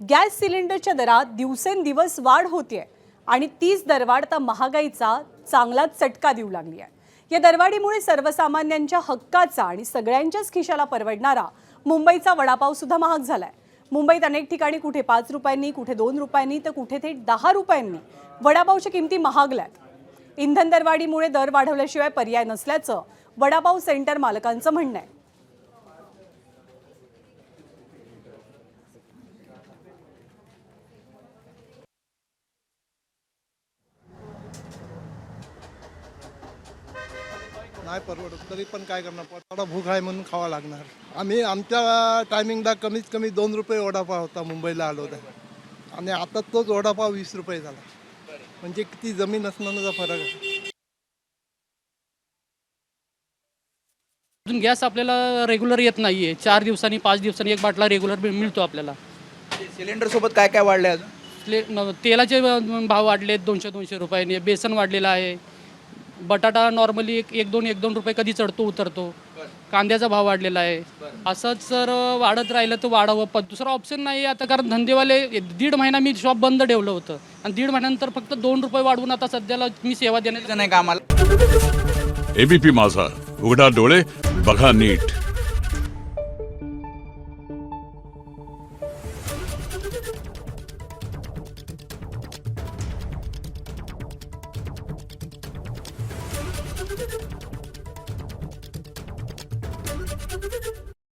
Gas सिलेंडरच्या दरात दिवसेंदिवस वाढ होतीये आणि तीच दरवाढ आता महागाईचा चांगलाच चटका देऊ लागली आहे। या दरवाढीमुळे सर्वसामान्यांच्या हक्काचा आणि सगळ्यांच्याच खिशाला परवडणारा मुंबईचा वडापाव सुद्धा महाग झालाय। मुंबईत अनेक ठिकाणी कुठे 5 रुपयांनी, कुठे 2 रुपयांनी तर कुठे थेट 10 रुपयांनी वडापावच्या किमती महागल्यात। इंधन दरवाढीमुळे दर वाढवल्याशिवाय पर्याय नसल्याचं वडापाव सेंटर मालकांचं म्हणणं आहे। नाही परवडत, तरी पण काय करणार, पोटाला भूक आहे म्हणून खावा लागणार। आम्ही आमच्या टायमिंगला कमीत कमी 2 रुपये वडापाव होता मुंबईला आलो होता आणि आता तोच वडापाव 20 रुपये झाला। म्हणजे किती जमीन आसमानाचा फरक आहे। अजून गॅस आपल्याला रेग्युलर येत नाही आहे। 4 दिवसांनी 5 दिवसांनी एक बाटला रेग्युलर मिळतो आपल्याला। सिलेंडर सोबत काय काय वाढले अजून? तेलाचे भाव वाढले 200 रुपयांनी, बेसन वाढलेलं आहे, बटाटा नॉर्मली एक दोन रुपये कधी चढतो उतरतो, कांद्याचा भाव वाढलेला आहे। असंच जर वाढत राहिलं तर वाढावं, पण दुसरा ऑप्शन नाही आता, कारण धंदेवाले 1.5 महिना मी शॉप बंद ठेवलं होतं आणि 1.5 महिन्यानंतर फक्त 2 रुपये वाढवून आता सध्याला मी सेवा देण्याचं नाही का आम्हाला? एबीपी माझा, उघडा डोळे बघा नीट।